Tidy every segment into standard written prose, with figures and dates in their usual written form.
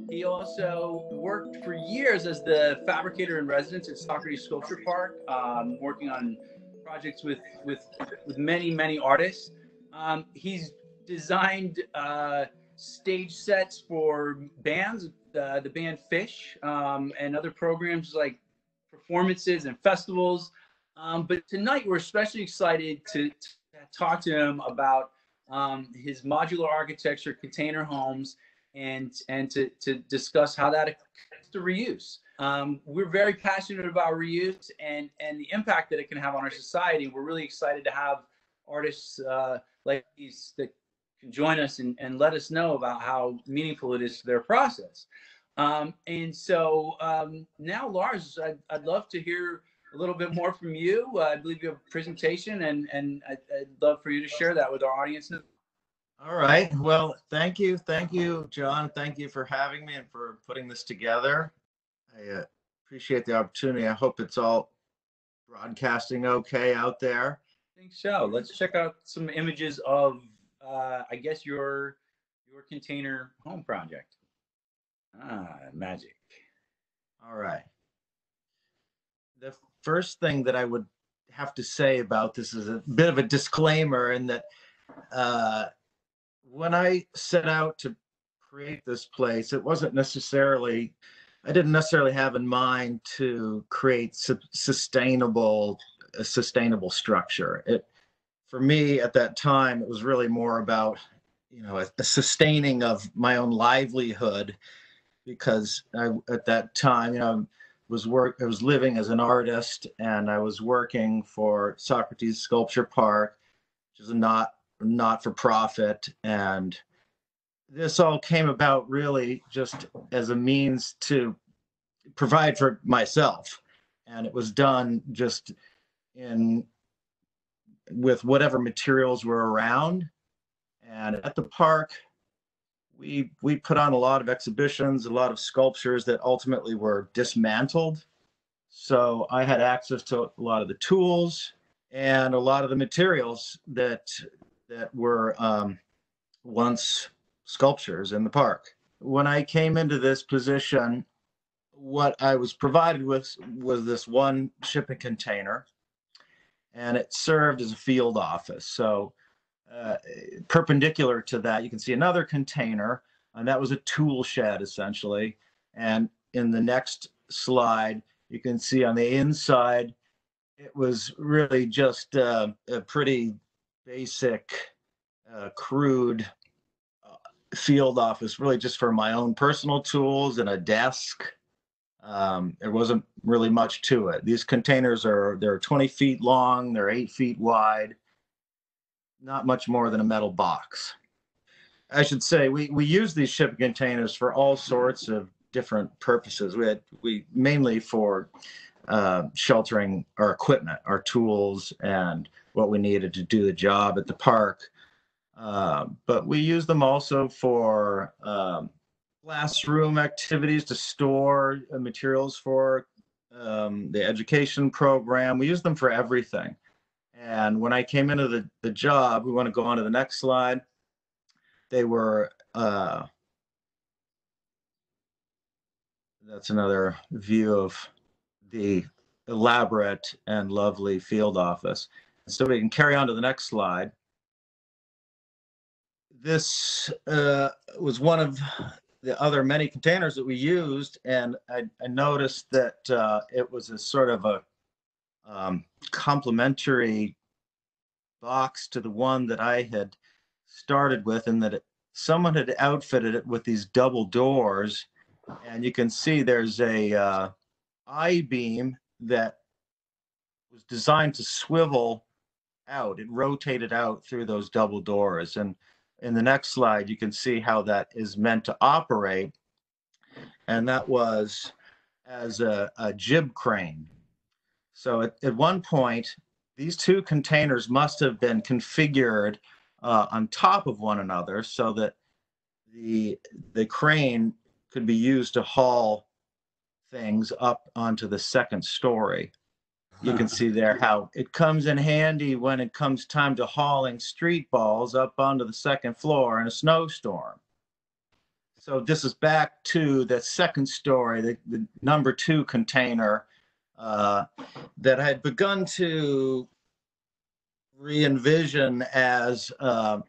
He also worked for years as the fabricator in residence at Socrates Sculpture Park, working on projects with many artists. He's designed stage sets for bands, the band Fish, and other programs like performances and festivals. But tonight we're especially excited to talk to him about his modular architecture, container homes, and to discuss how that affects to reuse. We're very passionate about reuse and the impact that it can have on our society. We're really excited to have artists like these that can join us and let us know about how meaningful it is to their process. And so now, Lars, I'd love to hear a little bit more from you. I believe you have a presentation, and I'd love for you to share that with our audience. All right. Well, thank you, John. Thank you for having me and for putting this together. I appreciate the opportunity. I hope it's all broadcasting okay out there. I think so. Let's check out some images of, I guess, your container home project. Magic. All right. The first thing that I would have to say about this is a bit of a disclaimer in that when I set out to create this place, it wasn't necessarily, I didn't necessarily have in mind to create a sustainable structure. For me at that time, it was really more about, a sustaining of my own livelihood, because at that time, I was living as an artist, and I was working for Socrates Sculpture Park, which is a not-for-profit, and this all came about really just as a means to provide for myself, and it was done just with whatever materials were around. And at the park, we put on a lot of exhibitions, a lot of sculptures that ultimately were dismantled. So I had access to a lot of the tools and a lot of the materials that were once sculptures in the park. When I came into this position, what I was provided with was this one shipping container, and it served as a field office. So perpendicular to that, you can see another container, and that was a tool shed essentially. And in the next slide, you can see on the inside, it was really just a pretty basic, crude field office, really just for my own personal tools and a desk. There wasn't really much to it. These containers they're 20 feet long, they're 8 feet wide, not much more than a metal box. I should say we use these shipping containers for all sorts of different purposes. We mainly for sheltering our equipment, our tools, and what we needed to do the job at the park. But we use them also for classroom activities, to store materials for the education program. We use them for everything. And when I came into the job, we want to go on to the next slide. They were, that's another view of the elaborate and lovely field office. So we can carry on to the next slide. This was one of the other many containers that we used, and I noticed that it was a sort of a complementary box to the one that I had started with, and that someone had outfitted it with these double doors, and you can see there's a I-beam that was designed to swivel out. It rotated out through those double doors, and in the next slide you can see how that is meant to operate, and that was as a jib crane. So at one point, these two containers must have been configured on top of one another so that the crane could be used to haul things up onto the second story. You can see there how it comes in handy when it comes time to hauling street balls up onto the second floor in a snowstorm. So this is back to the second story, the number 2 container that I had begun to re-envision as a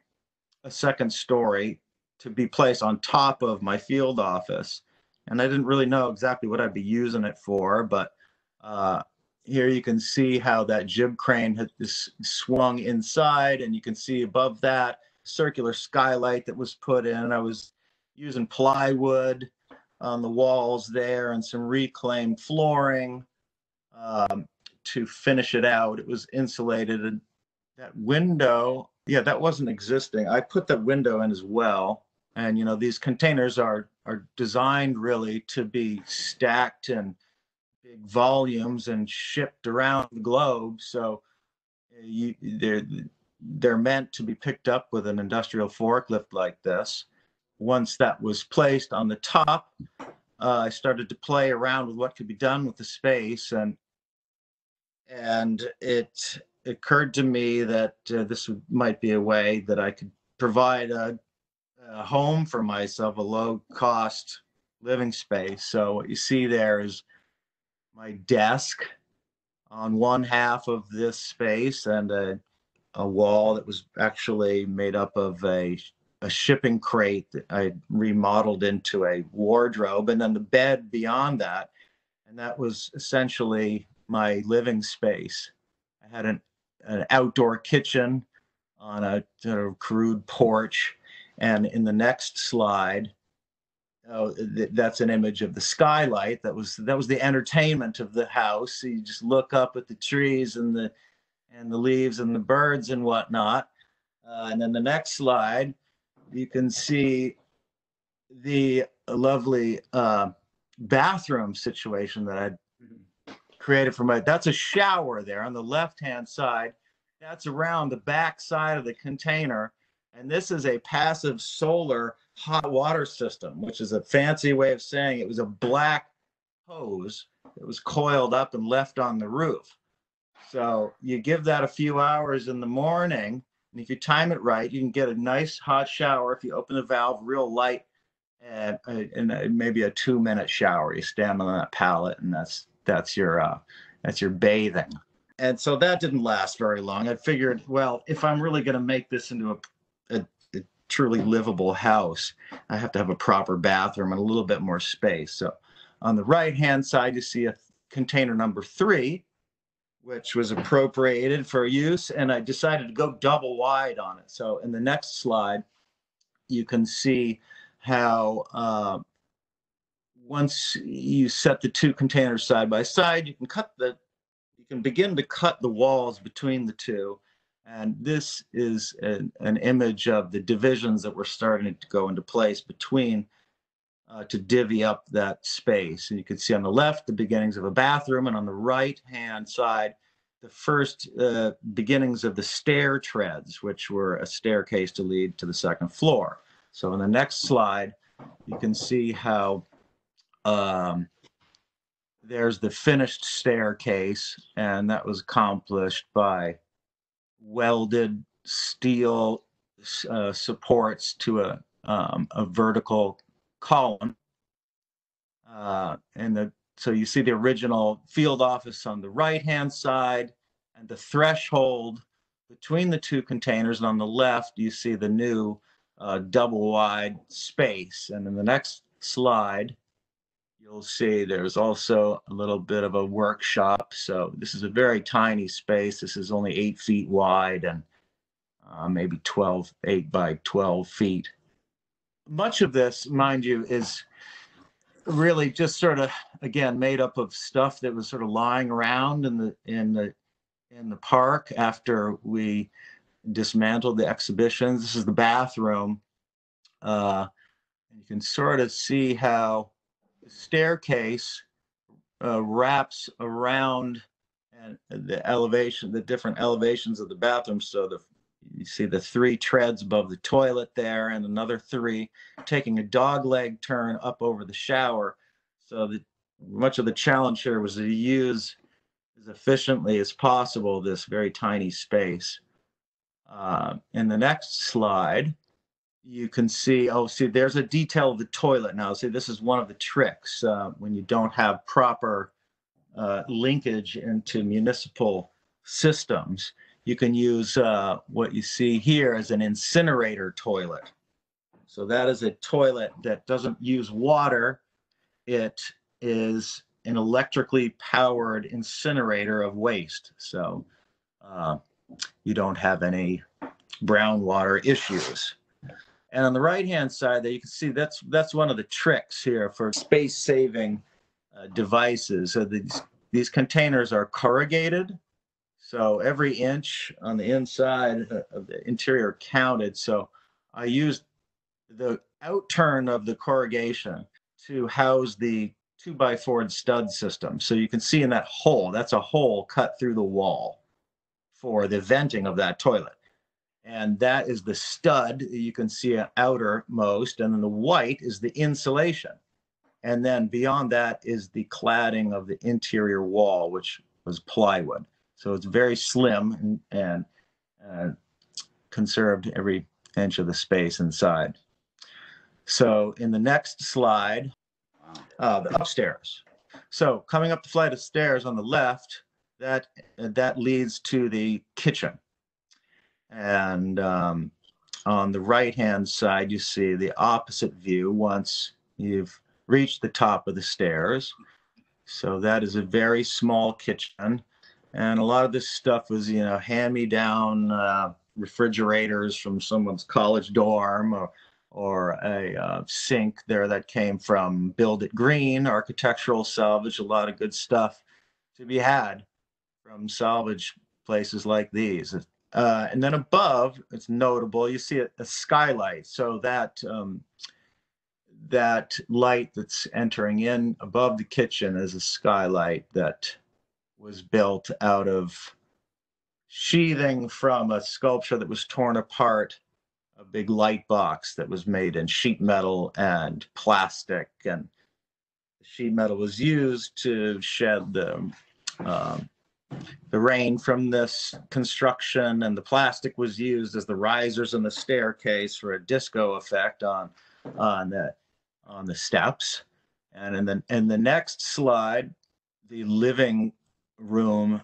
second story to be placed on top of my field office. And I didn't really know exactly what I'd be using it for, but here you can see how that jib crane had swung inside, and you can see above that circular skylight that was put in. I was using plywood on the walls there and some reclaimed flooring to finish it out. It was insulated, and that window, yeah, that wasn't existing. I put that window in as well. And you know, these containers are designed really to be stacked in big volumes and shipped around the globe. So they're meant to be picked up with an industrial forklift like this. Once that was placed on the top, I started to play around with what could be done with the space, and it occurred to me that might be a way that I could provide a home for myself, a low-cost living space. So what you see there is my desk on one half of this space, and a wall that was actually made up of a shipping crate that I remodeled into a wardrobe, and then the bed beyond that. And that was essentially my living space. I had an outdoor kitchen on a sort of crude porch. And in the next slide, that's an image of the skylight. That was the entertainment of the house. So you just look up at the trees and the leaves and the birds and whatnot. And then the next slide, you can see the lovely bathroom situation that I created for that's a shower there on the left-hand side. That's around the back side of the container. And this is a passive solar hot water system, which is a fancy way of saying it was a black hose that was coiled up and left on the roof. So you give that a few hours in the morning, and if you time it right, you can get a nice hot shower. If you open the valve real light, and maybe a 2-minute shower. You stand on that pallet, and that's your bathing. And so that didn't last very long. I figured, well, if I'm really going to make this into a truly livable house, I have to have a proper bathroom and a little bit more space. So on the right-hand side, you see a container number 3, which was appropriated for use, and I decided to go double wide on it. So in the next slide, you can see how once you set the 2 containers side by side, you can begin to cut the walls between the 2. And this is an image of the divisions that were starting to go into place between to divvy up that space. And you can see on the left the beginnings of a bathroom, and on the right-hand side the first beginnings of the stair treads, which were a staircase to lead to the second floor. So in the next slide, you can see how there's the finished staircase, and that was accomplished by welded steel supports to a vertical column. So you see the original field office on the right-hand side, and the threshold between the 2 containers, and on the left you see the new double-wide space. And in the next slide, you'll see there's also a little bit of a workshop. So this is a very tiny space. This is only 8 feet wide and maybe 8 by 12 feet. Much of this, mind you, is really just sort of, again, made up of stuff that was sort of lying around in the park after we dismantled the exhibitions. This is the bathroom. You can sort of see how the staircase wraps around and the different elevations of the bathroom. So you see the 3 treads above the toilet there, and another 3 taking a dogleg turn up over the shower. So much of the challenge here was to use as efficiently as possible this very tiny space. In the next slide, you can see, oh, see, there's a detail of the toilet now. See, this is one of the tricks when you don't have proper linkage into municipal systems. You can use what you see here as an incinerator toilet. So that is a toilet that doesn't use water. It is an electrically powered incinerator of waste. So you don't have any brown water issues. And on the right-hand side there, you can see that's one of the tricks here for space-saving devices. So these containers are corrugated. So every inch on the inside of the interior counted. So I used the outturn of the corrugation to house the 2x4 stud system. So you can see in that hole, that's a hole cut through the wall for the venting of that toilet. And that is the stud you can see outermost, and then the white is the insulation. And then beyond that is the cladding of the interior wall, which was plywood. So it's very slim and conserved every inch of the space inside. So in the next slide, the upstairs. So coming up the flight of stairs on the left, that leads to the kitchen. And on the right-hand side, you see the opposite view once you've reached the top of the stairs. So that is a very small kitchen. And a lot of this stuff was, you know, hand-me-down refrigerators from someone's college dorm, or a sink there that came from Build It Green, architectural salvage, a lot of good stuff to be had from salvage places like these. And then above, it's notable, you see a skylight. So that that light that's entering in above the kitchen is a skylight that was built out of sheathing from a sculpture that was torn apart, a big light box that was made in sheet metal and plastic. And the sheet metal was used to shed the rain from this construction, and the plastic was used as the risers in the staircase for a disco effect on the steps. And in the next slide, the living room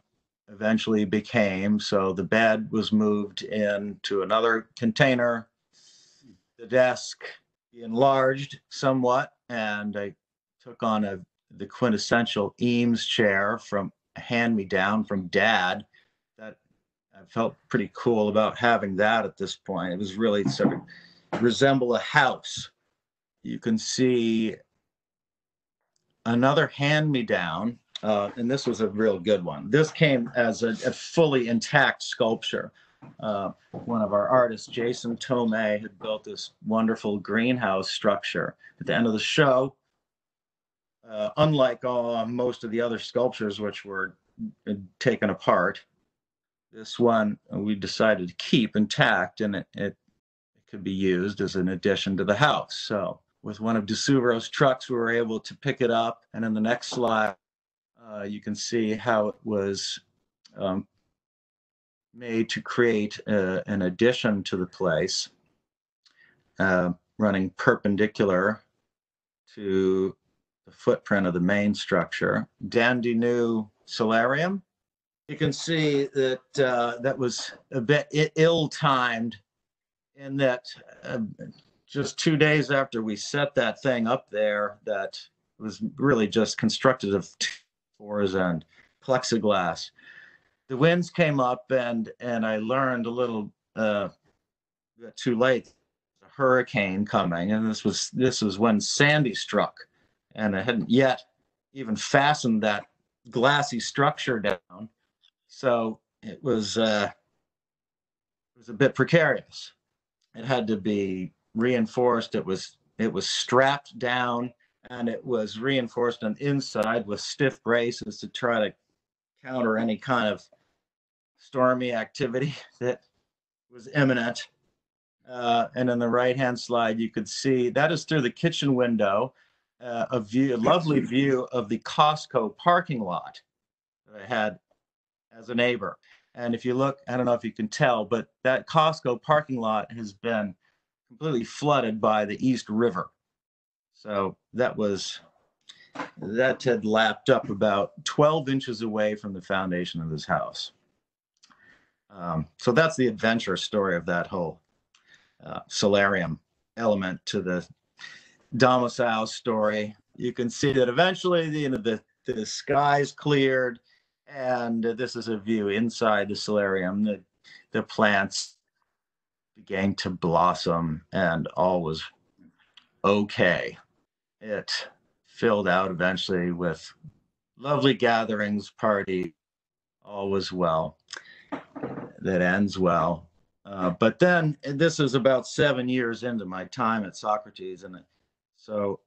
eventually became, so the bed was moved into another container, the desk enlarged somewhat, and I took on the quintessential Eames chair from hand-me-down from Dad. That I felt pretty cool about having that at this point. It was really sort of resemble a house. You can see another hand-me-down, and this was a real good one. This came as a fully intact sculpture. One of our artists, Jason Tomei, had built this wonderful greenhouse structure. At the end of the show, unlike most of the other sculptures which were taken apart, this one we decided to keep intact, and it could be used as an addition to the house. So with one of DeSuvro's trucks, we were able to pick it up. And in the next slide, you can see how it was made to create an addition to the place, running perpendicular to the footprint of the main structure. Dandinu solarium. You can see that that was a bit ill-timed in that just 2 days after we set that thing up there, that was really just constructed of floors and plexiglass. The winds came up, and I learned a little too late, a hurricane coming, and this was when Sandy struck, and I hadn't yet even fastened that glassy structure down, so it was a bit precarious. It had to be reinforced. It was strapped down, and it was reinforced on the inside with stiff braces to try to counter any kind of stormy activity that was imminent. And on the right-hand slide, you could see that is through the kitchen window, a lovely view of the Costco parking lot that I had as a neighbor. And if you look, I don't know if you can tell, but that Costco parking lot has been completely flooded by the East River. So that had lapped up about 12 inches away from the foundation of this house. So that's the adventure story of that whole solarium element to the domicile story. You can see that eventually the skies cleared, and this is a view inside the solarium. The plants began to blossom, and all was okay. It filled out eventually with lovely gatherings, party, all was well. That ends well. But then, and this is about 7 years into my time at Socrates, and so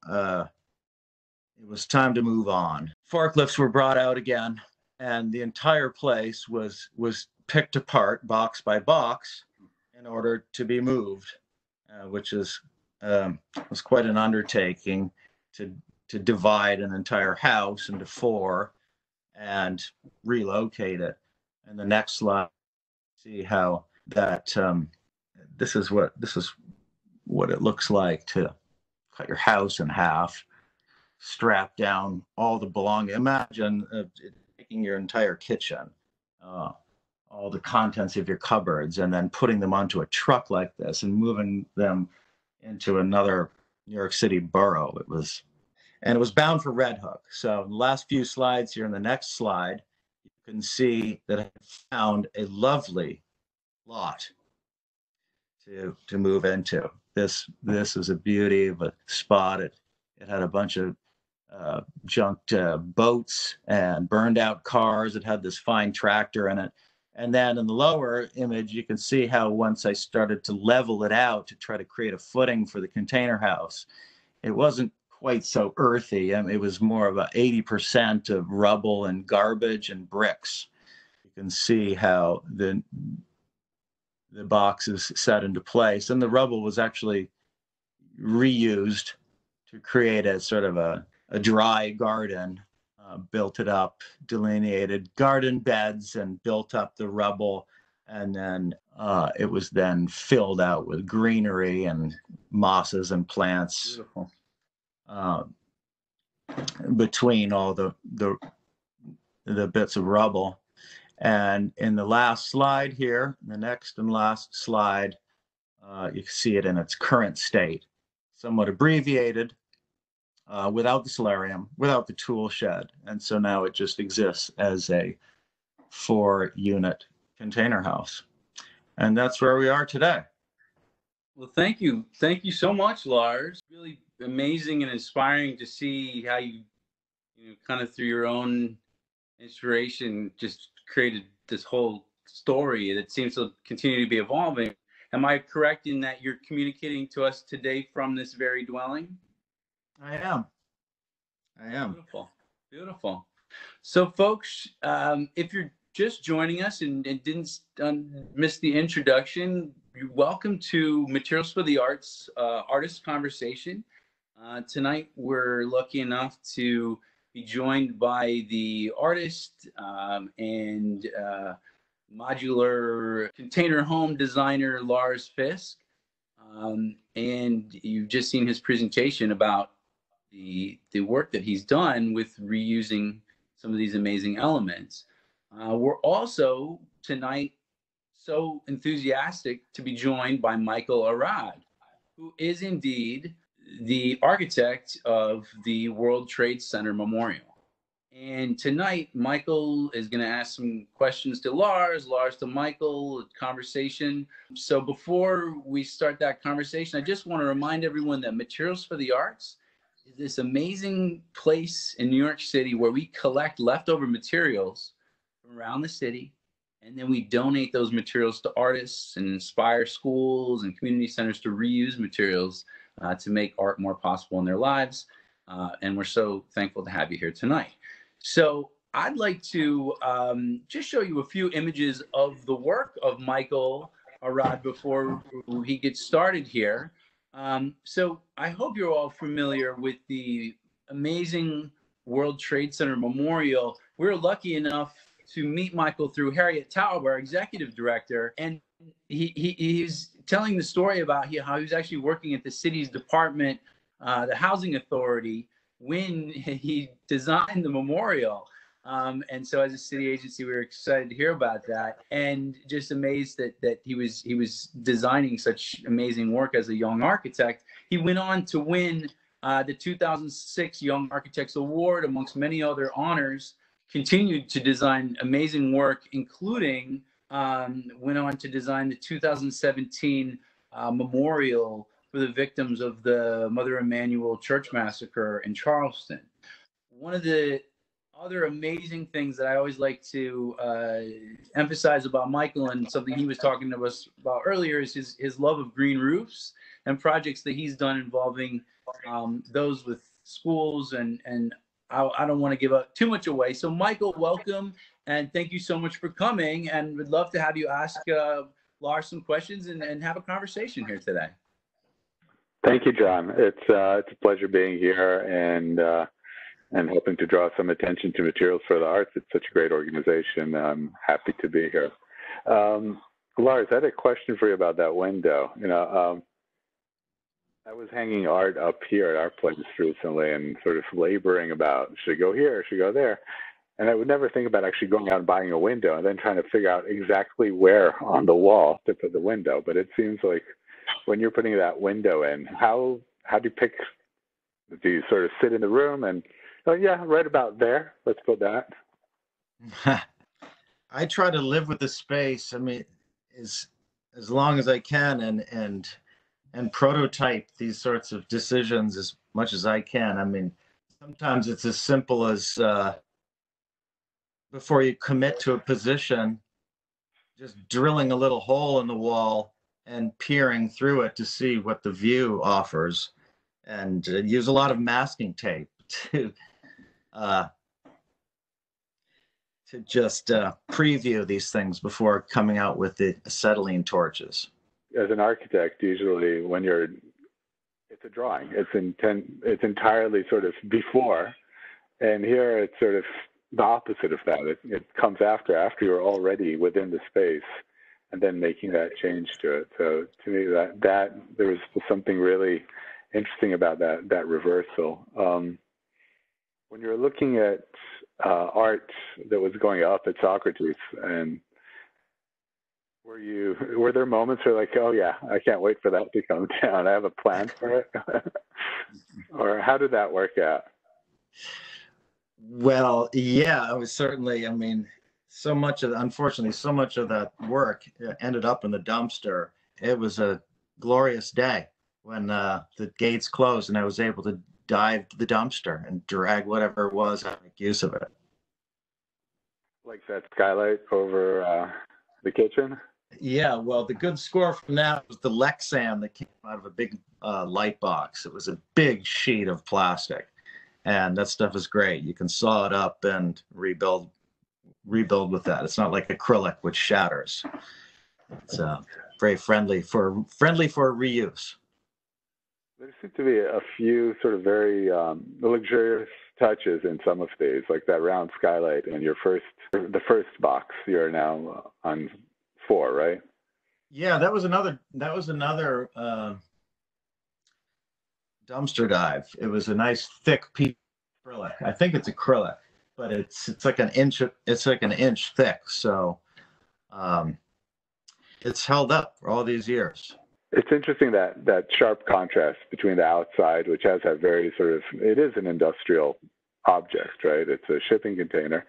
it was time to move on. Forklifts were brought out again, and the entire place was picked apart box by box in order to be moved, which was quite an undertaking to divide an entire house into 4 and relocate it. And the next slide, see how that this is what it looks like to cut your house in half, strap down all the belongings. Imagine taking your entire kitchen, all the contents of your cupboards, and then putting them onto a truck like this and moving them into another New York City borough. It was bound for Red Hook. So the last few slides here, in the next slide, you can see that I found a lovely lot to move into. This is a beauty of a spot. It had a bunch of junked boats and burned out cars. It had this fine tractor in it. And then in the lower image, you can see how once I started to level it out to try to create a footing for the container house, it wasn't quite so earthy. I mean, it was more of a 80% of rubble and garbage and bricks. You can see how the box is set into place, and the rubble was actually reused to create a sort of a dry garden. Built it up, delineated garden beds, and built up the rubble, and then it was then filled out with greenery and mosses and plants. Beautiful. Between all the bits of rubble. And in the last slide here, the next and last slide, you can see it in its current state, somewhat abbreviated, without the solarium, without the tool shed. And so now it just exists as a 4-unit container house. And that's where we are today. Well, thank you. Thank you so much, Lars. Really amazing and inspiring to see how you kind of through your own inspiration just created this whole story that seems to continue to be evolving. Am I correct in that you're communicating to us today from this very dwelling? I am. Beautiful. Beautiful. So folks, if you're just joining us and didn't miss the introduction, you're welcome to Materials for the Arts Artist Conversation. Tonight, we're lucky enough to be joined by the artist and modular container home designer, Lars Fisk. And you've just seen his presentation about the work that he's done with reusing some of these amazing elements. We're also tonight so enthusiastic to be joined by Michael Arad, who is indeed the architect of the World Trade Center Memorial. And tonight, Michael is going to ask some questions to Lars to Michael, a conversation. So before we start that conversation, I just want to remind everyone that Materials for the Arts is this amazing place in New York City where we collect leftover materials from around the city, and then we donate those materials to artists and inspire schools and community centers to reuse materials to make art more possible in their lives. And we're so thankful to have you here tonight. So I'd like to just show you a few images of the work of Michael Arad before he gets started here. So I hope you're all familiar with the amazing World Trade Center Memorial. We're lucky enough to meet Michael through Harriet Taub, our executive director, and he's telling the story about how he was actually working at the city's department, the housing authority, when he designed the memorial. And so as a city agency, we were excited to hear about that, and just amazed that he was designing such amazing work as a young architect. He went on to win the 2006 Young Architects Award, amongst many other honors. Continued to design amazing work, including went on to design the 2017 memorial for the victims of the Mother Emanuel Church Massacre in Charleston. One of the other amazing things that I always like to emphasize about Michael, and something he was talking to us about earlier, is his love of green roofs and projects that he's done involving those with schools. And I don't want to give too much away. So Michael, welcome, and thank you so much for coming, and would love to have you ask Lars some questions and have a conversation here today. Thank you, John. It's a pleasure being here and hoping to draw some attention to Materials for the Arts. It's such a great organization. I'm happy to be here. Lars, I had a question for you about that window. I was hanging art up here at our place recently and sort of laboring about, should I go here, should I go there? And I would never think about actually going out and buying a window and then trying to figure out exactly where on the wall to put the window. But it seems like when you're putting that window in, how do you pick? Do you sort of sit in the room and, oh yeah, right about there, let's put that? I try to live with the space. I mean, as long as I can, and prototype these sorts of decisions as much as I can. I mean, sometimes it's as simple as before you commit to a position, just drilling a little hole in the wall and peering through it to see what the view offers, and use a lot of masking tape to just preview these things before coming out with the acetylene torches. As an architect, usually when it's a drawing, it's entirely sort of before, and here it's sort of the opposite of that. It comes after you're already within the space, and then making that change to it. So to me, that there was something really interesting about that reversal. When you're looking at art that was going up at Socrates, and were there moments where like, oh yeah, I can't wait for that to come down, I have a plan for it? Or how did that work out? Well, yeah, it was certainly, I mean, unfortunately, so much of that work ended up in the dumpster. It was a glorious day when the gates closed and I was able to dive to the dumpster and drag whatever it was and make use of it. Like that skylight over the kitchen? Yeah, well, the good score from that was the Lexan that came out of a big light box. It was a big sheet of plastic, and that stuff is great. You can saw it up and rebuild with that. It's not like acrylic, which shatters. It's very friendly for reuse. There seem to be a few sort of very luxurious touches in some of these, like that round skylight and the first box. You're now on 4, right? Yeah, that was another dumpster dive. It was a nice thick piece of acrylic. I think it's acrylic, but it's like an inch thick. So it's held up for all these years. It's interesting that sharp contrast between the outside, which has that very sort of, it is an industrial object, right? It's a shipping container.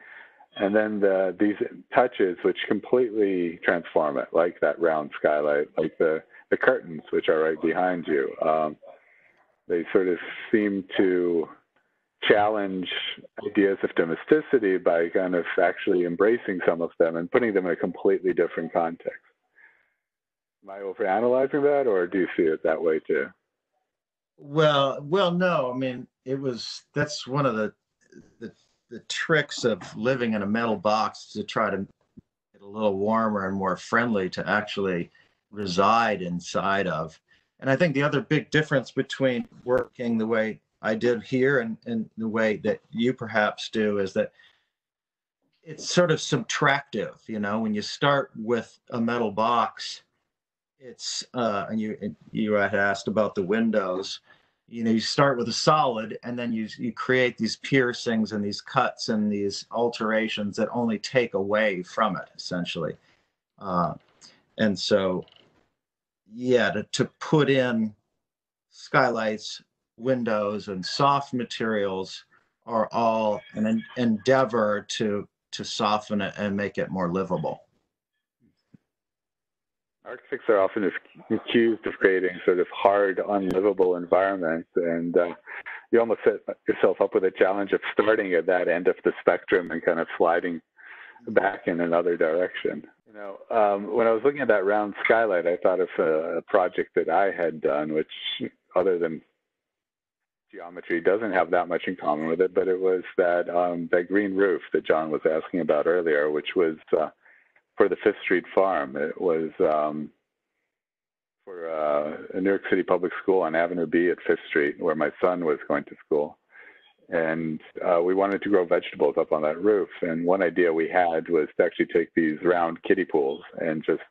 And then these touches, which completely transform it, like that round skylight, like the curtains, which are right behind you. They sort of seem to challenge ideas of domesticity by kind of actually embracing some of them and putting them in a completely different context. Am I overanalyzing that, or do you see it that way too? Well, no. I mean, that's one of the tricks of living in a metal box, to try to make it a little warmer and more friendly to actually reside inside of. And I think the other big difference between working the way I did here and the way that you perhaps do is that it's sort of subtractive. When you start with a metal box, it's and you had asked about the windows. You start with a solid, and then you create these piercings and these cuts and these alterations that only take away from it, essentially. And so, yeah, to put in skylights, windows, and soft materials are all an endeavor to soften it and make it more livable. Architects are often accused of creating sort of hard, unlivable environments, and you almost set yourself up with a challenge of starting at that end of the spectrum and kind of sliding back in another direction. When I was looking at that round skylight, I thought of a project that I had done, which, other than geometry, doesn't have that much in common with it, but it was that green roof that John was asking about earlier, which was for the Fifth Street Farm. It was for a New York City public school on Avenue B at Fifth Street, where my son was going to school. And we wanted to grow vegetables up on that roof. And one idea we had was to actually take these round kiddie pools and just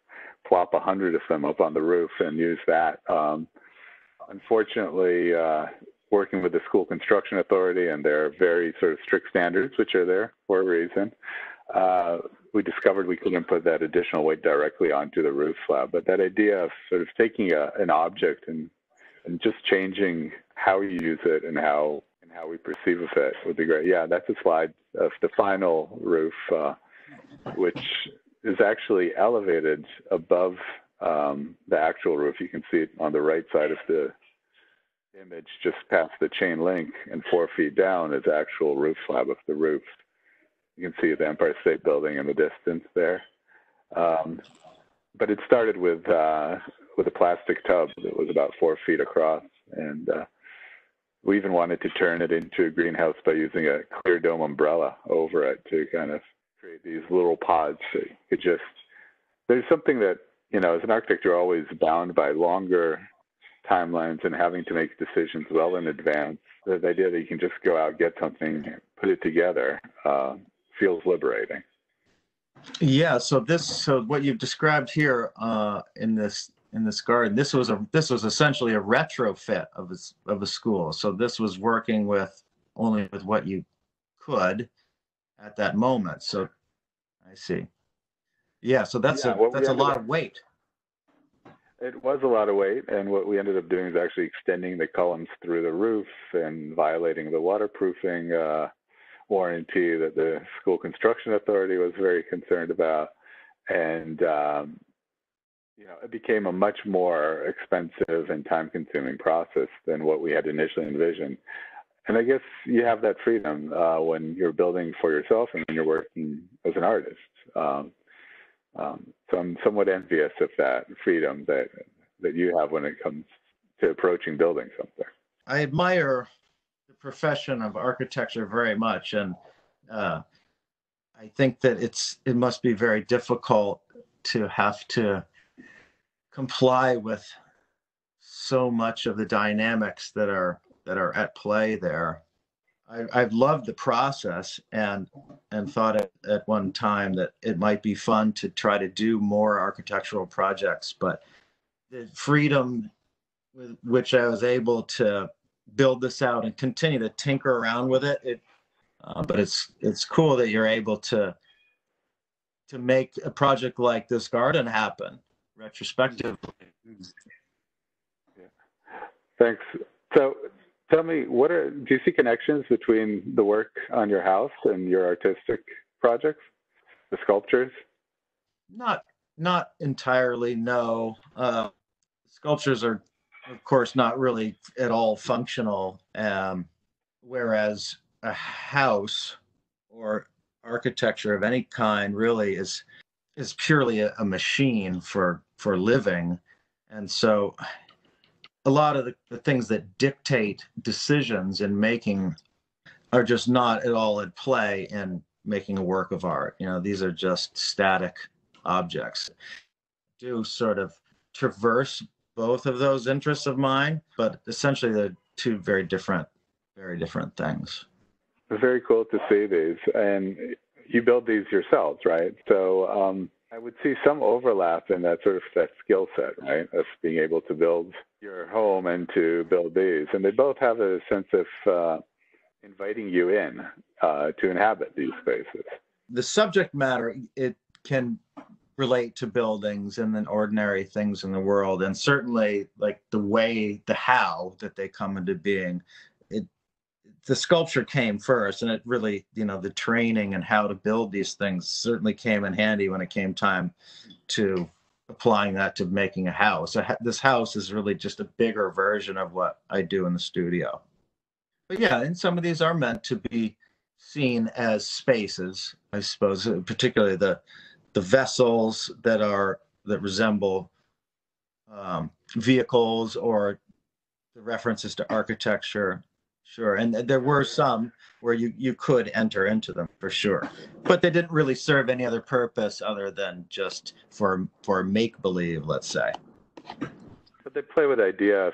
plop 100 of them up on the roof and use that. Unfortunately, working with the school construction authority and their very sort of strict standards, which are there for a reason, we discovered we couldn't put that additional weight directly onto the roof slab. But that idea of sort of taking an object and just changing how you use it and how we perceive of it would be great. Yeah, that's a slide of the final roof, which is actually elevated above the actual roof. You can see it on the right side of the image, just past the chain link, and 4 feet down is the actual roof slab of the roof. You can see the Empire State Building in the distance there. But it started with a plastic tub that was about 4 feet across, and we even wanted to turn it into a greenhouse by using a clear dome umbrella over it to kind of create these little pods. So you could just, there's something that, as an architect, you're always bound by longer timelines and having to make decisions well in advance. The idea that you can just go out, get something, put it together, feels liberating. Yeah. So what you've described here in this garden, this was essentially a retrofit of a school. So this was working only with what you could at that moment. So I see. Yeah. So that's a lot of weight. It was a lot of weight, and what we ended up doing is actually extending the columns through the roof and violating the waterproofing warranty that the school construction authority was very concerned about. And it became a much more expensive and time-consuming process than what we had initially envisioned. And I guess you have that freedom when you're building for yourself and when you're working as an artist. So I'm somewhat envious of that freedom that you have when it comes to approaching building something. I admire the profession of architecture very much, and I think that it must be very difficult to have to comply with so much of the dynamics that are at play there. I've loved the process and thought at one time that it might be fun to try to do more architectural projects, but the freedom with which I was able to build this out and continue to tinker around with it, but it's cool that you're able to make a project like this garden happen retrospectively. Yeah. Thanks. So tell me, do you see connections between the work on your house and your artistic projects, the sculptures? Not entirely, no. Sculptures are, of course, not really at all functional, whereas a house or architecture of any kind really is purely a machine for living. And so a lot of the things that dictate decisions in making are just not at all at play in making a work of art. These are just static objects. Do sort of traverse both of those interests of mine, but essentially they're two very different things. Very cool to see these. And you build these yourselves, right? So I would see some overlap in that sort of that skill set, right? Of being able to build your home and to build these. And they both have a sense of inviting you in to inhabit these spaces. The subject matter, it can relate to buildings and then ordinary things in the world. And certainly like the how that they come into being, the sculpture came first, and it really, the training and how to build these things certainly came in handy when it came time to applying that to making a house. This house is really just a bigger version of what I do in the studio. But yeah, and some of these are meant to be seen as spaces, I suppose, particularly the vessels that resemble vehicles, or the references to architecture. Sure, and there were some where you could enter into them for sure, but they didn't really serve any other purpose other than just for make-believe, let's say. But they play with the idea of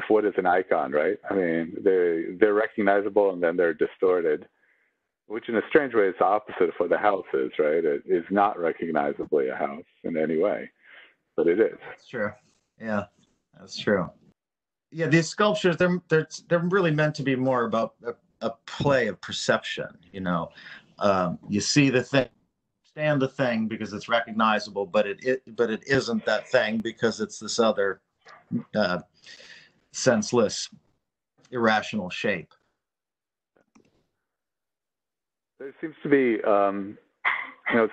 what is an icon, right? I mean, they're recognizable and then they're distorted, which in a strange way is the opposite of what the house is, right? It is not recognizably a house in any way, but it is. That's true. Yeah, that's true. Yeah, these sculptures, they're really meant to be more about a play of perception. You see the thing, stand the thing because it's recognizable, but it isn't that thing because it's this other senseless, irrational shape. There seems to be,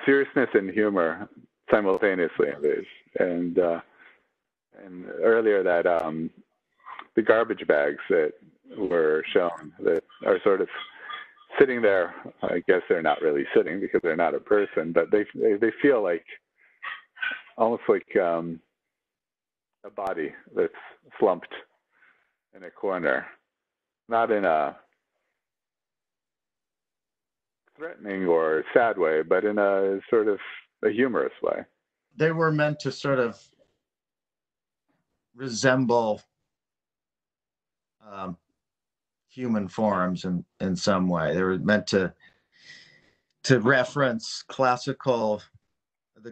seriousness and humor simultaneously in these, and earlier that. The garbage bags that were shown that are sort of sitting there. I guess they're not really sitting because they're not a person, but they feel like almost like a body that's slumped in a corner, not in a threatening or sad way, but in a sort of a humorous way. They were meant to sort of resemble human forms in some way. They were meant to reference the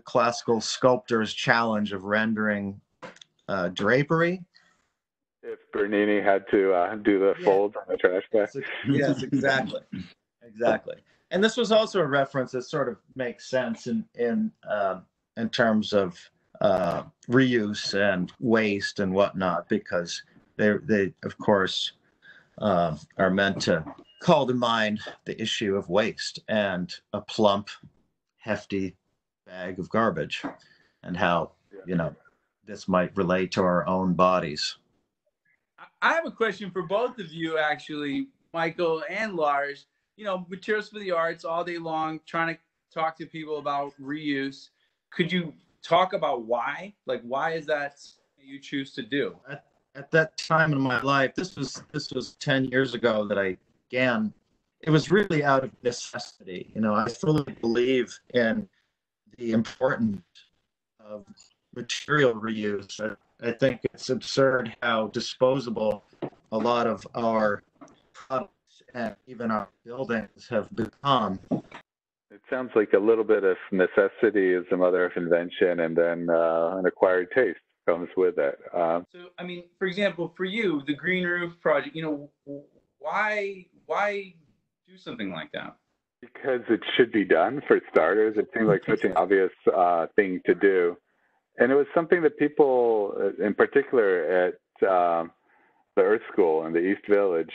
classical sculptor's challenge of rendering drapery. If Bernini had to do the folds on the trash bag. Yes, exactly. And this was also a reference that sort of makes sense in terms of reuse and waste and whatnot, because they of course are meant to call to mind the issue of waste and a plump, hefty bag of garbage, and how this might relate to our own bodies. I have a question for both of you, actually, Michael and Lars. Materials for the arts all day long, trying to talk to people about reuse. Could you talk about why? Like, why is that you choose to do? At that time in my life, this was 10 years ago that I began. It was really out of necessity. I fully believe in the importance of material reuse. I think it's absurd how disposable a lot of our products and even our buildings have become. It sounds like a little bit of necessity is the mother of invention, and then an acquired taste comes with it. So, I mean, for example, for you, the Green Roof project, why do something like that? Because it should be done, for starters. It seemed like such an obvious thing to do. And it was something that people, in particular at the Earth School in the East Village,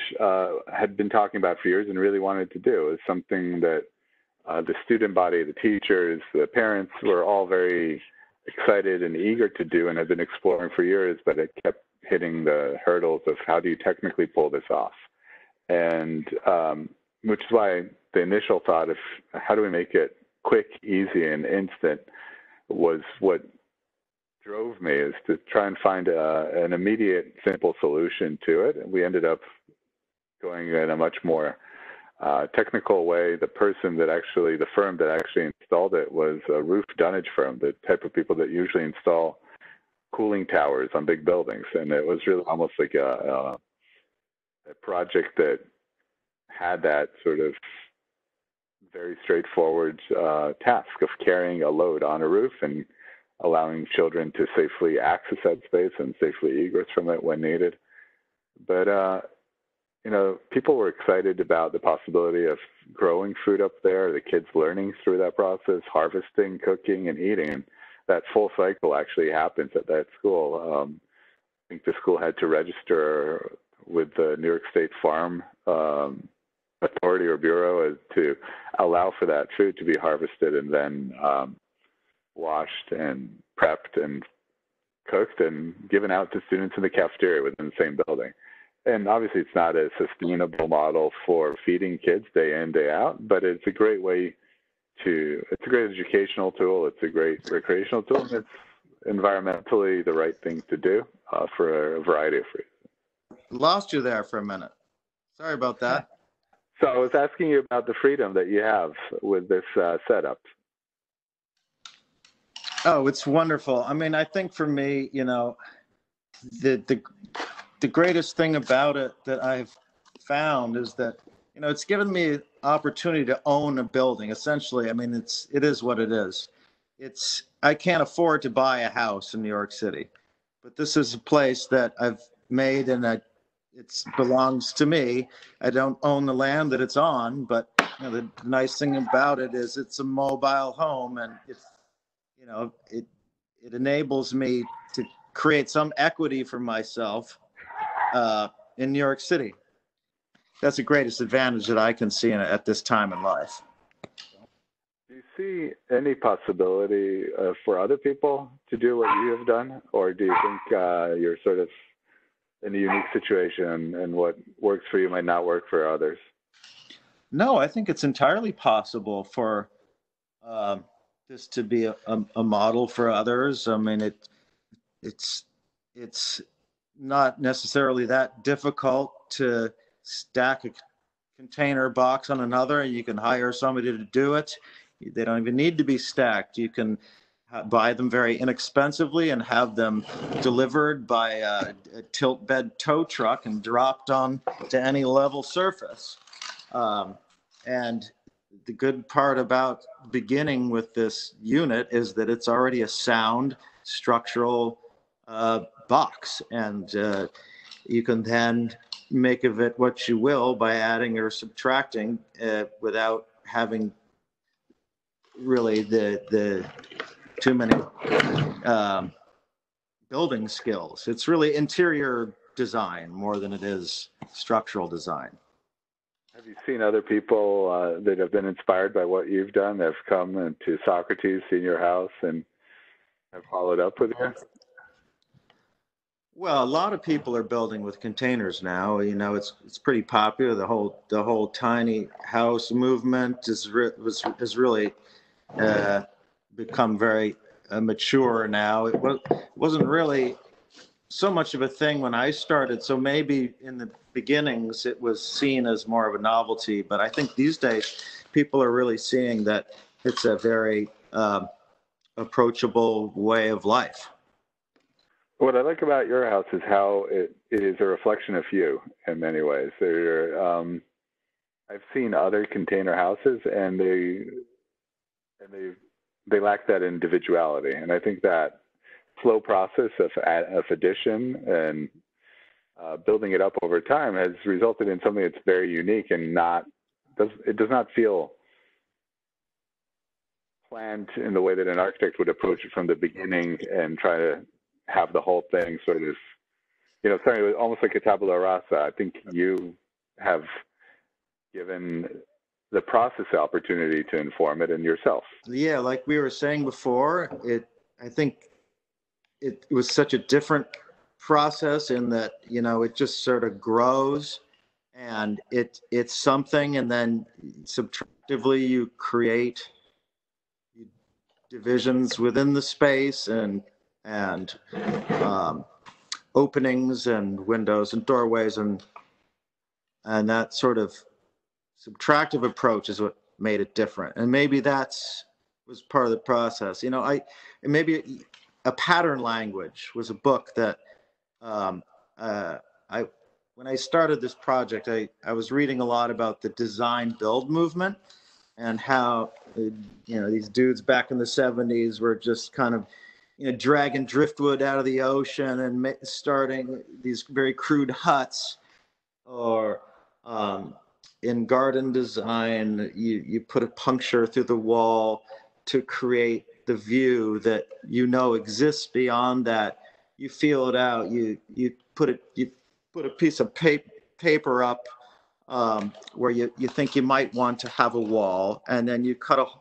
had been talking about for years and really wanted to do. It was something that the student body, the teachers, the parents were all very excited and eager to do and had been exploring for years, but it kept hitting the hurdles of how do you technically pull this off? And which is why the initial thought of how do we make it quick, easy, and instant was what drove me, is to try and find an immediate, simple solution to it. And we ended up going in a much more technical way. The firm that actually installed it was a roof dunnage firm, the type of people that usually install cooling towers on big buildings. And it was really almost like a project that had that sort of very straightforward task of carrying a load on a roof and allowing children to safely access that space and safely egress from it when needed. But, people were excited about the possibility of growing food up there, the kids learning through that process, harvesting, cooking, and eating. And that full cycle actually happens at that school. I think the school had to register with the New York State Farm Authority or Bureau to allow for that food to be harvested and then washed and prepped and cooked and given out to students in the cafeteria within the same building. And obviously it's not a sustainable model for feeding kids day in, day out, but it's a great it's a great educational tool. It's a great recreational tool. And it's environmentally the right thing to do for a variety of reasons. Lost you there for a minute. Sorry about that. So I was asking you about the freedom that you have with this setup. Oh, it's wonderful. I mean, I think for me, the greatest thing about it that I've found is that, it's given me opportunity to own a building. Essentially, I mean, it is what it is. I can't afford to buy a house in New York City, but this is a place that I've made and it belongs to me. I don't own the land that it's on, but the nice thing about it is it's a mobile home, and it enables me to create some equity for myself in New York City. That's the greatest advantage that I can see at this time in life. Do you see any possibility for other people to do what you have done, or do you think you're sort of in a unique situation and what works for you might not work for others? No, I think it's entirely possible for this to be a model for others. I mean, it's not necessarily that difficult to stack a container box on another. You can hire somebody to do it. They don't even need to be stacked. You can buy them very inexpensively and have them delivered by a tilt bed tow truck and dropped on to any level surface. And the good part about beginning with this unit is that it's already a sound structural box, and you can then make of it what you will by adding or subtracting without having really the too many building skills. It's really interior design more than it is structural design. Have you seen other people that have been inspired by what you've done, that have come into Socrates, seen your house, and have followed up with you? Well, a lot of people are building with containers now. It's pretty popular. The whole tiny house movement has really become very mature now. It wasn't really so much of a thing when I started. So maybe in the beginnings it was seen as more of a novelty. But I think these days people are really seeing that it's a very approachable way of life. What I like about your house is how it is a reflection of you in many ways. I've seen other container houses, and they lack that individuality. And I think that slow process of addition and building it up over time has resulted in something that's very unique and it does not feel planned in the way that an architect would approach it from the beginning and try to have the whole thing sort of, starting with almost like a tabula rasa. I think you have given the process the opportunity to inform it and yourself. Yeah, like we were saying before, I think it was such a different process in that, it just sort of grows, and it's something, and then subtractively you create divisions within the space and openings and windows and doorways, and that sort of subtractive approach is what made it different. And maybe was part of the process. Maybe A Pattern Language was a book that when I started this project, I was reading a lot about the design build movement, and how these dudes back in the 70s were just kind of dragging driftwood out of the ocean and starting these very crude huts, or in garden design, you put a puncture through the wall to create the view that exists beyond that. You feel it out. You put a piece of paper up where you think you might want to have a wall, and then you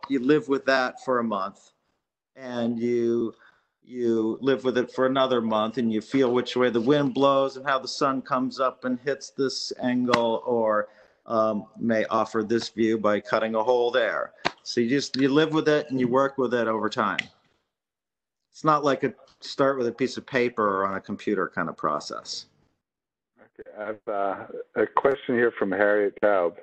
live with that for a month, and you live with it for another month, and you feel which way the wind blows and how the sun comes up and hits this angle, or may offer this view by cutting a hole there. So you live with it and you work with it over time. It's not like a start with a piece of paper or on a computer kind of process. Okay, I have a question here from Harriet Taub,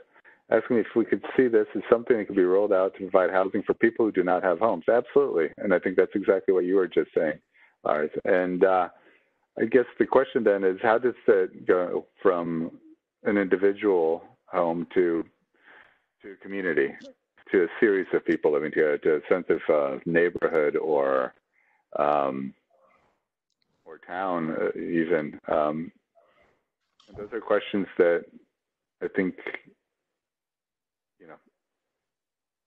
asking if we could see this as something that could be rolled out to provide housing for people who do not have homes. Absolutely. And I think that's exactly what you were just saying, Lars. And I guess the question then is, how does that go from an individual home to a community, to a series of people living together, to a sense of neighborhood or town even? Those are questions that I think,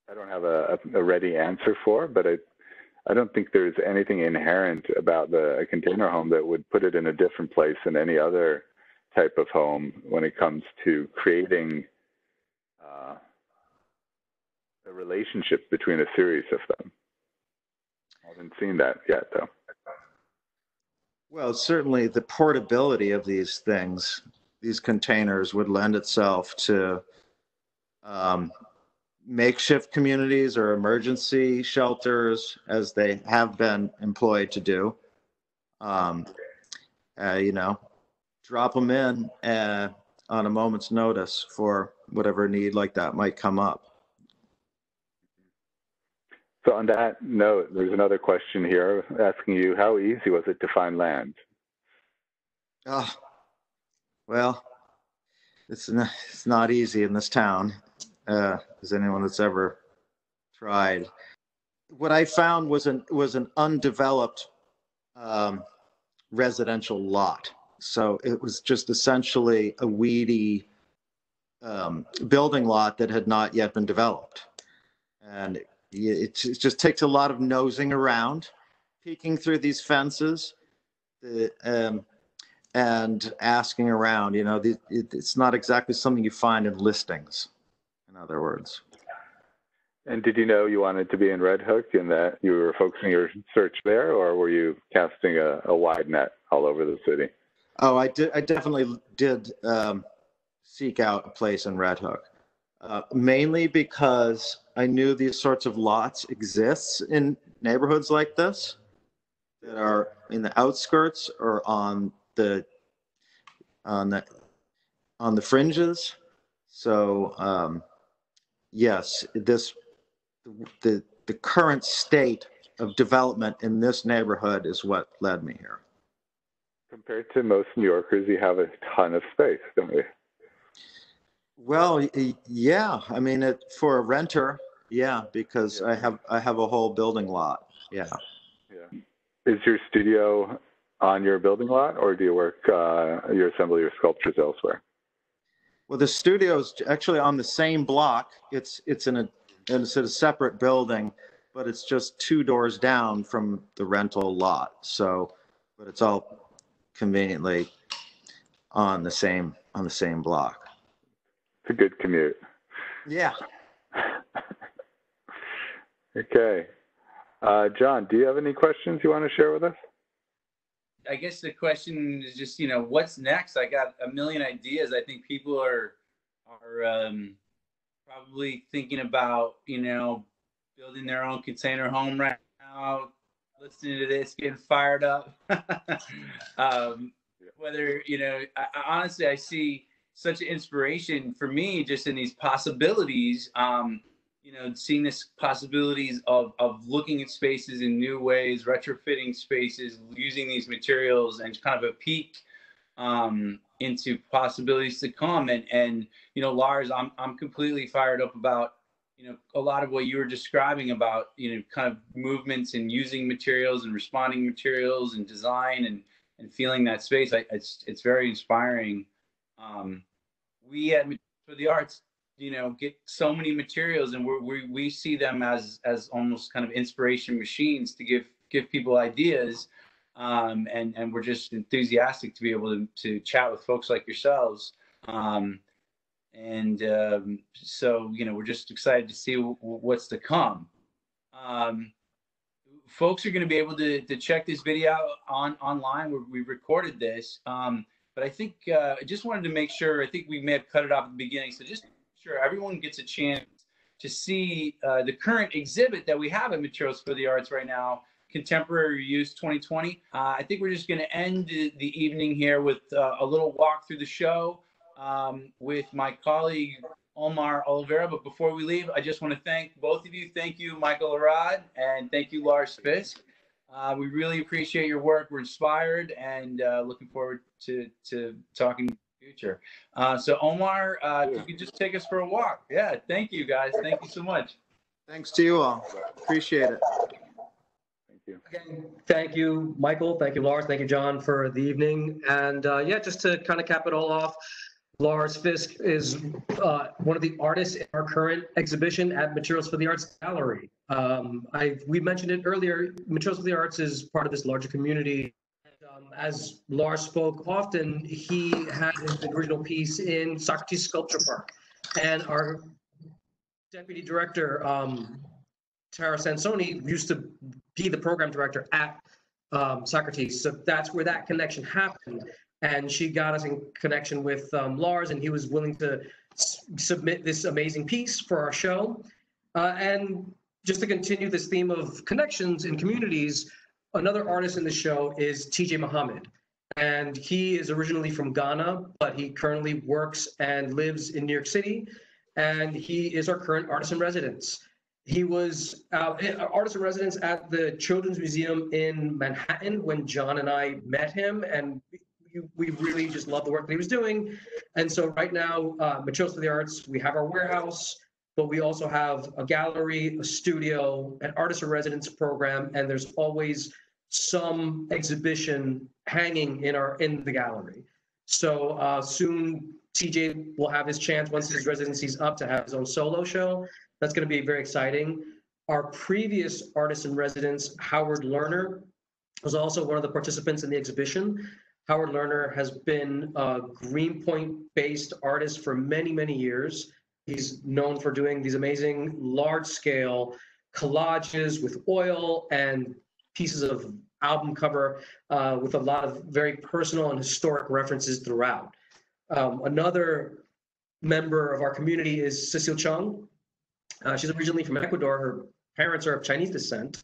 I don't have a ready answer for, but I don't think there's anything inherent about a container home that would put it in a different place than any other type of home when it comes to creating a relationship between a series of them. I haven't seen that yet, though. Well, certainly the portability of these things, these containers, would lend itself to makeshift communities or emergency shelters, as they have been employed to do. Drop them in on a moment's notice for whatever need like that might come up. So on that note, there's another question here asking you, how easy was it to find land? Oh, well, it's not easy in this town, as anyone that's ever tried. What I found was an undeveloped residential lot. So it was just essentially a weedy building lot that had not yet been developed. And it just takes a lot of nosing around, peeking through these fences, and asking around. It's not exactly something you find in listings, in other words. And did you know you wanted to be in Red Hook and that you were focusing your search there, or were you casting a wide net all over the city? Oh, I definitely did seek out a place in Red Hook, mainly because I knew these sorts of lots exist in neighborhoods like this that are in the outskirts or on the fringes. So yes, the current state of development in this neighborhood is what led me here. Compared to most New Yorkers, you have a ton of space, don't you? Well, yeah. I mean, for a renter, yeah, because I have a whole building lot. Yeah. Yeah. Is your studio on your building lot, or do you work you assemble your sculptures elsewhere? Well, the studio is actually on the same block. It's in a separate building, but it's just 2 doors down from the rental lot. So, but it's all conveniently on the same block. It's a good commute. Yeah. Okay. John, do you have any questions you want to share with us? I guess the question is just, what's next? I got a million ideas. I think people are probably thinking about, building their own container home right now, listening to this, getting fired up. Whether, honestly, I see such an inspiration for me just in these possibilities, seeing this possibilities of looking at spaces in new ways, retrofitting spaces, using these materials, and kind of a peek into possibilities to come. And Lars, I'm completely fired up about, a lot of what you were describing about, kind of movements and using materials and responding materials and design and feeling that space. It's very inspiring. We at Materials for the Arts, get so many materials, and we see them as almost kind of inspiration machines to give people ideas. And we're just enthusiastic to be able to chat with folks like yourselves. So, we're just excited to see what's to come. Folks are going to be able to check this video online where we recorded this. But I think I just wanted to make sure, I think we may have cut it off at the beginning. So just make sure everyone gets a chance to see the current exhibit that we have at Materials for the Arts right now, Contemporary Use 2020. I think we're just going to end the evening here with a little walk through the show with my colleague, Omar Oliveira. But before we leave, I just want to thank both of you. Thank you, Michael Arad, and thank you, Lars Fisk. We really appreciate your work. We're inspired and looking forward to talking in the future. So Omar, if you could just take us for a walk. Yeah, thank you guys. Thank you so much. Thanks to you all. Appreciate it. Thank you. Again, thank you, Michael. Thank you, Lars. Thank you, John, for the evening. And yeah, just to kind of cap it all off, Lars Fisk is one of the artists in our current exhibition at Materials for the Arts Gallery. We mentioned it earlier, Materials for the Arts is part of this larger community. As Lars spoke often, he had his original piece in Socrates Sculpture Park. And our deputy director, Tara Sansoni, used to be the program director at Socrates. So that's where that connection happened. And she got us in connection with Lars, and he was willing to submit this amazing piece for our show. And just to continue this theme of connections in communities, another artist in the show is TJ Muhammad. And he is originally from Ghana, but he currently works and lives in New York City. And he is our current artist in residence. He was artist in residence at the Children's Museum in Manhattan when John and I met him. And we really just love the work that he was doing. And so right now, Materials for the Arts, we have our warehouse, but we also have a gallery, a studio, an artist in residence program, and there's always some exhibition hanging in the gallery. So soon TJ will have his chance, once his residency's up, to have his own solo show. That's going to be very exciting. Our previous artist in residence, Howard Lerner, was also one of the participants in the exhibition. Howard Lerner has been a Greenpoint-based artist for many, many years. He's known for doing these amazing large-scale collages with oil and pieces of album cover with a lot of very personal and historic references throughout. Another member of our community is Cecile Chong. She's originally from Ecuador. Her parents are of Chinese descent,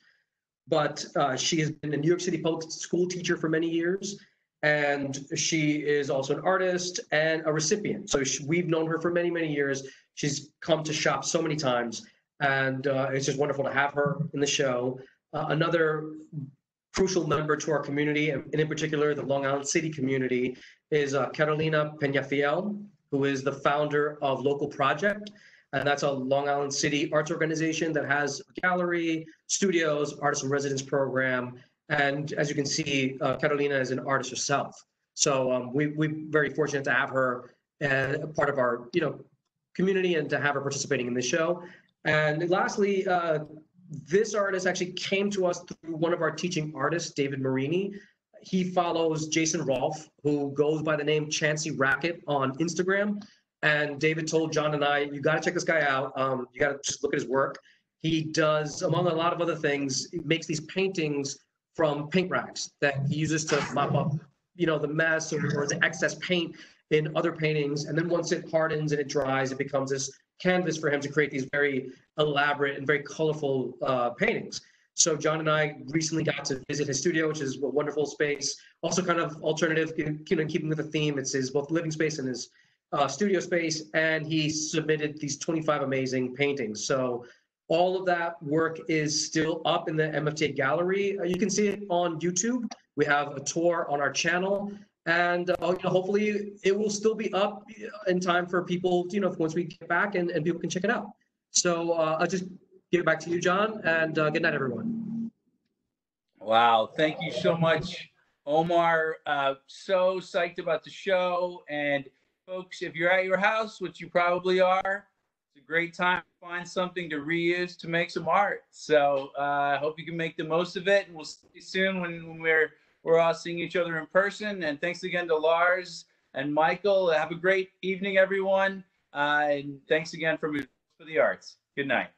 but she has been a New York City public school teacher for many years. And she is also an artist and a recipient. So we've known her for many, many years. She's come to shop so many times, and it's just wonderful to have her in the show. Another crucial member to our community, and in particular the Long Island City community, is Carolina Peñafiel, who is the founder of Local Project. And that's a Long Island City arts organization that has a gallery, studios, artist in residence program. And as you can see, Carolina is an artist herself. So we're very fortunate to have her part of our community and to have her participating in the show. And lastly, this artist actually came to us through one of our teaching artists, David Marini. He follows Jason Rohlf, who goes by the name Chancy Racket on Instagram. And David told John and I, you got to check this guy out. You got to just look at his work. He does, among a lot of other things, he makes these paintings from paint rags that he uses to mop up, the mess or the excess paint in other paintings. And then once it hardens and it dries, it becomes this canvas for him to create these very elaborate and very colorful paintings. So John and I recently got to visit his studio, which is a wonderful space. Also kind of alternative, keeping with the theme. It's his both living space and his studio space. And he submitted these 25 amazing paintings. So all of that work is still up in the MFTA gallery. You can see it on YouTube. We have a tour on our channel, and hopefully it will still be up in time for people, once we get back and people can check it out. So I'll just give it back to you, John, and good night, everyone. Wow. Thank you so much, Omar. So psyched about the show. And folks, if you're at your house, which you probably are, it's a great time to find something to reuse to make some art. So I hope you can make the most of it. And we'll see you soon when we're all seeing each other in person. And thanks again to Lars and Michael. Have a great evening, everyone. And thanks again for the arts. Good night.